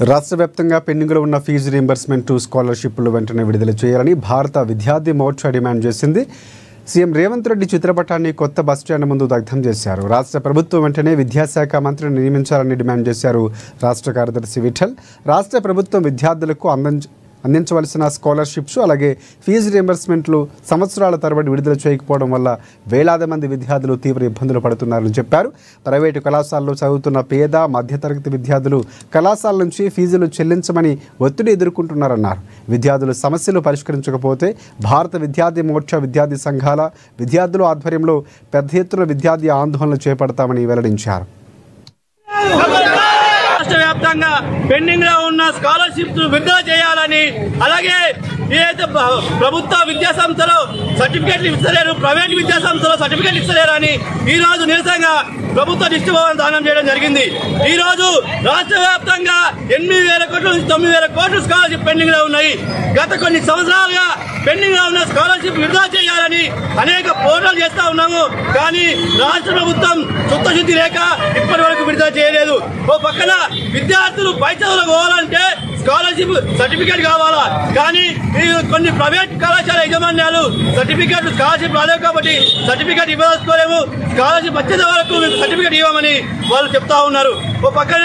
రాష్ట్ర వ్యాప్తంగా పెండింగ్లో ఉన్న ఫీజు రీయింబర్స్మెంట్ స్కాలర్షిప్లు వెంటనే విడుదల చేయాలని భారత విద్యార్థి మోర్చా డిమాండ్ చేసింది. సీఎం రేవంత్ రెడ్డి చిత్రపటాన్ని కొత్త బస్టాండ్ ముందు దగ్ధం చేశారు. రాష్ట్ర ప్రభుత్వం వెంటనే విద్యాశాఖ మంత్రిని నియమించాలని డిమాండ్ చేశారు రాష్ట్ర కార్యదర్శి విఠల్. రాష్ట్ర ప్రభుత్వం విద్యార్థులకు అందించవలసిన స్కాలర్షిప్స్ అలాగే ఫీజు రీయింబర్స్మెంట్లు సంవత్సరాల తరబడి విడుదల చేయకపోవడం వల్ల వేలాది మంది విద్యార్థులు తీవ్ర ఇబ్బందులు పడుతున్నారని చెప్పారు. ప్రైవేటు కళాశాలలో చదువుతున్న పేద మధ్యతరగతి విద్యార్థులు కళాశాల నుంచి ఫీజులు చెల్లించమని ఒత్తిడి ఎదుర్కొంటున్నారన్నారు. విద్యార్థుల సమస్యలు పరిష్కరించకపోతే భారత విద్యార్థి మోర్చా విద్యార్థి సంఘాల విద్యార్థుల ఆధ్వర్యంలో పెద్ద ఎత్తున విద్యార్థి ఆందోళనలు చేపడతామని వెల్లడించారు. రాష్ట్ర వ్యాప్తంగా పెండింగ్ లో ఉన్న స్కాలర్షిప్స్ విడుదల చేయాలని, అలాగే ఏదైతే ప్రభుత్వ విద్యా సంస్థలో సర్టిఫికేట్లు ఇస్తలేరు, ప్రైవేట్ విద్యా సంస్థలో సర్టిఫికేట్లు ఇస్తలేరు అని ఈ రోజు నిరసనగా ప్రభుత్వ దిష్టి భవన్ దానం చేయడం జరిగింది. ఈ రోజు రాష్ట్ర వ్యాప్తంగా 8,000 కోట్ల నుంచి 9,000 కోట్లు స్కాలర్షిప్ పెండింగ్ లో ఉన్నాయి. గత కొన్ని సంవత్సరాలుగా పెండింగ్ లో ఉన్న స్కాలర్షిప్ విడుదల చేయాలని అనేక పోరాటాలు చేస్తా ఉన్నాము. కానీ రాష్ట్ర ప్రభుత్వం చిత్తశుద్ధి లేక ఇప్పటి వరకు విడుదల చేయలేదు. ఓ పక్కన విద్యార్థులు పై చదువులకు పోవాలంటే స్కాలర్షిప్ సర్టిఫికేట్ కావాలా, కానీ కొన్ని ప్రైవేట్ కళాశాల యాజమాన్యాలు సర్టిఫికేట్ స్కాలర్షిప్ రాలేవు కాబట్టి సర్టిఫికేట్ ఇవ్వదలుచుకోలేము, స్కాలర్షిప్ వచ్చేంత వరకు సర్టిఫికేట్ ఇవ్వమని వాళ్ళు చెప్తా ఉన్నారు. ఓ పక్కన